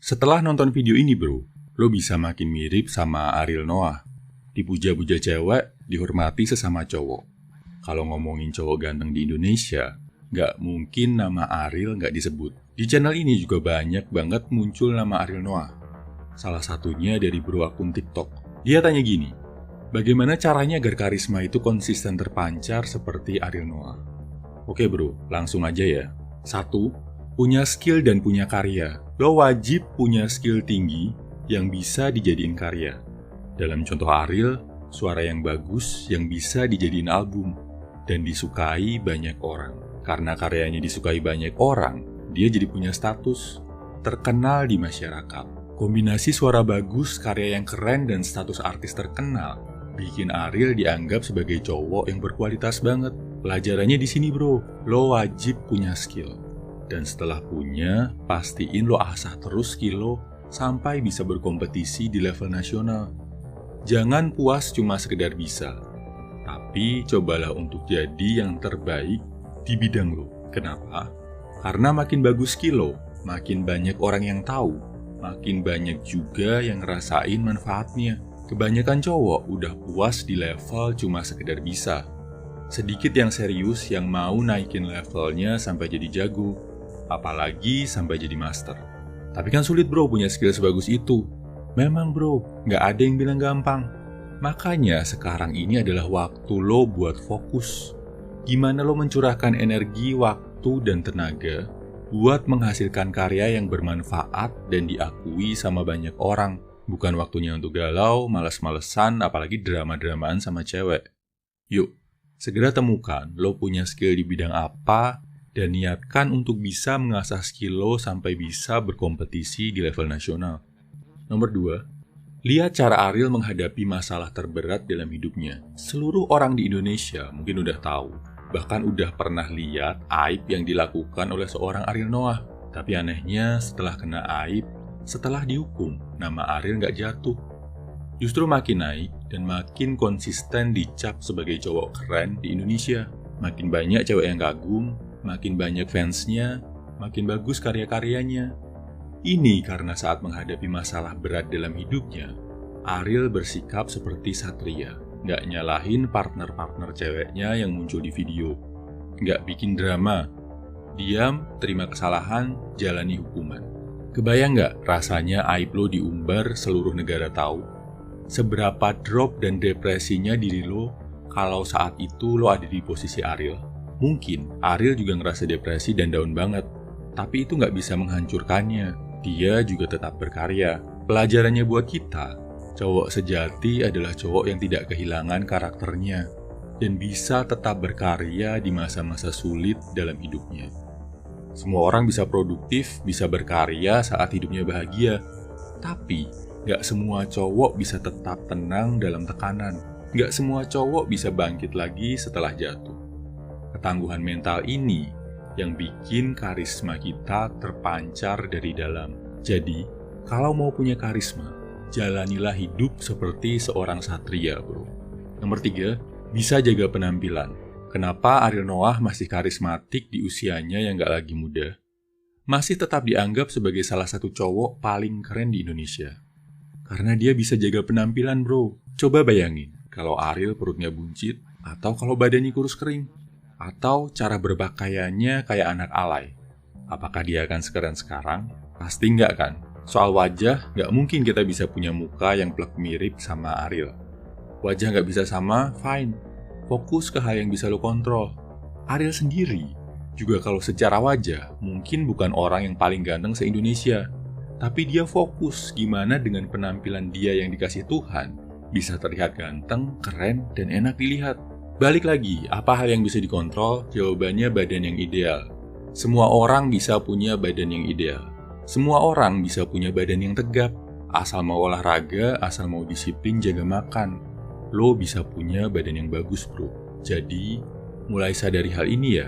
Setelah nonton video ini bro, lo bisa makin mirip sama Ariel Noah. Dipuja-puja cewek, dihormati sesama cowok. Kalau ngomongin cowok ganteng di Indonesia, nggak mungkin nama Ariel nggak disebut. Di channel ini juga banyak banget muncul nama Ariel Noah. Salah satunya dari bro akun TikTok. Dia tanya gini, bagaimana caranya agar karisma itu konsisten terpancar seperti Ariel Noah? Oke bro, langsung aja ya. 1. Punya skill dan punya karya. Lo wajib punya skill tinggi yang bisa dijadiin karya. Dalam contoh Ariel, suara yang bagus yang bisa dijadiin album dan disukai banyak orang. Karena karyanya disukai banyak orang, dia jadi punya status, terkenal di masyarakat. Kombinasi suara bagus, karya yang keren, dan status artis terkenal bikin Ariel dianggap sebagai cowok yang berkualitas banget. Pelajarannya di sini bro, lo wajib punya skill. Dan setelah punya, pastiin lo asah terus skill lo sampai bisa berkompetisi di level nasional. Jangan puas cuma sekedar bisa, tapi cobalah untuk jadi yang terbaik di bidang lo. Kenapa? Karena makin bagus skill lo, makin banyak orang yang tahu, makin banyak juga yang ngerasain manfaatnya. Kebanyakan cowok udah puas di level cuma sekedar bisa. Sedikit yang serius yang mau naikin levelnya sampai jadi jago, apalagi sampai jadi master. Tapi kan sulit bro punya skill sebagus itu. Memang bro, nggak ada yang bilang gampang. Makanya sekarang ini adalah waktu lo buat fokus. Gimana lo mencurahkan energi, waktu, dan tenaga buat menghasilkan karya yang bermanfaat dan diakui sama banyak orang. Bukan waktunya untuk galau, males-malesan, apalagi drama-dramaan sama cewek. Yuk, segera temukan lo punya skill di bidang apa dan niatkan untuk bisa mengasah skill lo sampai bisa berkompetisi di level nasional. Nomor 2, lihat cara Ariel menghadapi masalah terberat dalam hidupnya. Seluruh orang di Indonesia mungkin udah tahu, bahkan udah pernah lihat aib yang dilakukan oleh seorang Ariel Noah. Tapi anehnya setelah kena aib, setelah dihukum, nama Ariel nggak jatuh. Justru makin naik dan makin konsisten dicap sebagai cowok keren di Indonesia. Makin banyak cewek yang kagum, makin banyak fansnya, makin bagus karya-karyanya. Ini karena saat menghadapi masalah berat dalam hidupnya, Ariel bersikap seperti satria. Nggak nyalahin partner-partner ceweknya yang muncul di video. Nggak bikin drama. Diam, terima kesalahan, jalani hukuman. Kebayang nggak rasanya aib lo diumbar seluruh negara tahu? Seberapa drop dan depresinya diri lo kalau saat itu lo ada di posisi Ariel? Mungkin Ariel juga ngerasa depresi dan down banget, tapi itu nggak bisa menghancurkannya. Dia juga tetap berkarya. Pelajarannya buat kita, cowok sejati adalah cowok yang tidak kehilangan karakternya dan bisa tetap berkarya di masa-masa sulit dalam hidupnya. Semua orang bisa produktif, bisa berkarya saat hidupnya bahagia. Tapi, gak semua cowok bisa tetap tenang dalam tekanan. Gak semua cowok bisa bangkit lagi setelah jatuh. Ketangguhan mental ini yang bikin karisma kita terpancar dari dalam. Jadi, kalau mau punya karisma, jalanilah hidup seperti seorang satria, bro. Nomor 3, bisa jaga penampilan. Kenapa Ariel Noah masih karismatik di usianya yang gak lagi muda? Masih tetap dianggap sebagai salah satu cowok paling keren di Indonesia. Karena dia bisa jaga penampilan bro. Coba bayangin, kalau Ariel perutnya buncit, atau kalau badannya kurus kering, atau cara berpakaiannya kayak anak alay. Apakah dia akan sekeren sekarang? Pasti enggak kan? Soal wajah, gak mungkin kita bisa punya muka yang plek mirip sama Ariel. Wajah gak bisa sama, fine. Fokus ke hal yang bisa lo kontrol. Ariel sendiri juga kalau secara wajah mungkin bukan orang yang paling ganteng se-Indonesia. Tapi dia fokus gimana dengan penampilan dia yang dikasih Tuhan bisa terlihat ganteng, keren, dan enak dilihat. Balik lagi, apa hal yang bisa dikontrol? Jawabannya badan yang ideal. Semua orang bisa punya badan yang ideal. Semua orang bisa punya badan yang tegap. Asal mau olahraga, asal mau disiplin jaga makan. Lo bisa punya badan yang bagus bro. Jadi, mulai sadari hal ini ya.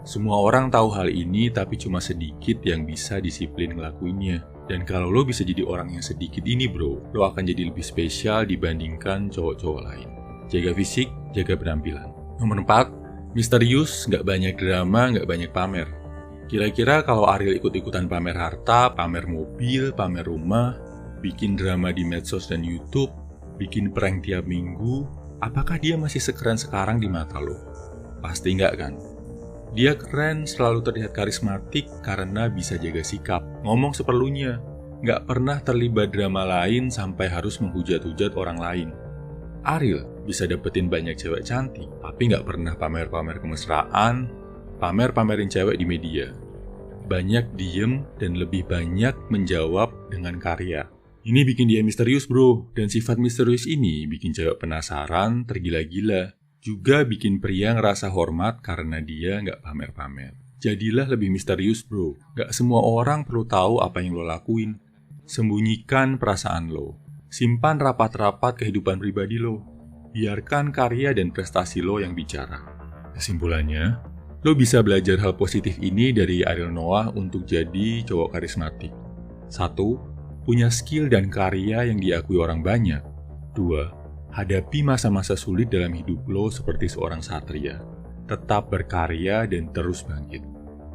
Semua orang tahu hal ini tapi cuma sedikit yang bisa disiplin ngelakuinnya. Dan kalau lo bisa jadi orang yang sedikit ini bro, lo akan jadi lebih spesial dibandingkan cowok-cowok lain. Jaga fisik, jaga penampilan. Nomor 4, misterius, gak banyak drama, gak banyak pamer. Kira-kira kalau Ariel ikut-ikutan pamer harta, pamer mobil, pamer rumah, bikin drama di medsos dan YouTube, bikin prank tiap minggu, apakah dia masih sekeren sekarang di mata lo? Pasti enggak kan? Dia keren, selalu terlihat karismatik karena bisa jaga sikap, ngomong seperlunya, nggak pernah terlibat drama lain sampai harus menghujat-hujat orang lain. Ariel bisa dapetin banyak cewek cantik, tapi nggak pernah pamer-pamer kemesraan, pamer-pamerin cewek di media. Banyak diem dan lebih banyak menjawab dengan karya. Ini bikin dia misterius bro, dan sifat misterius ini bikin cewek penasaran, tergila-gila. Juga bikin pria ngerasa hormat karena dia nggak pamer-pamer. Jadilah lebih misterius bro, nggak semua orang perlu tahu apa yang lo lakuin. Sembunyikan perasaan lo, simpan rapat-rapat kehidupan pribadi lo. Biarkan karya dan prestasi lo yang bicara. Kesimpulannya, lo bisa belajar hal positif ini dari Ariel Noah untuk jadi cowok karismatik. 1. Punya skill dan karya yang diakui orang banyak. 2. Hadapi masa-masa sulit dalam hidup lo seperti seorang satria. Tetap berkarya dan terus bangkit.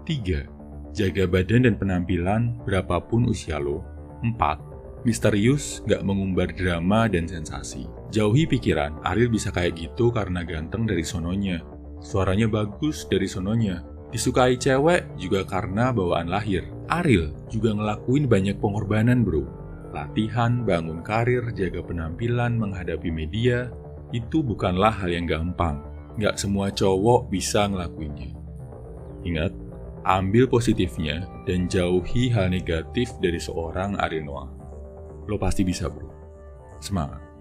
3. Jaga badan dan penampilan berapapun usia lo. 4. Misterius, gak mengumbar drama dan sensasi. Jauhi pikiran, Ariel bisa kayak gitu karena ganteng dari sononya. Suaranya bagus dari sononya. Disukai cewek juga karena bawaan lahir. Ariel juga ngelakuin banyak pengorbanan bro. Latihan, bangun karir, jaga penampilan, menghadapi media, itu bukanlah hal yang gampang. Nggak semua cowok bisa ngelakuinnya. Ingat, ambil positifnya dan jauhi hal negatif dari seorang Ariel Noah. Lo pasti bisa bro. Semangat!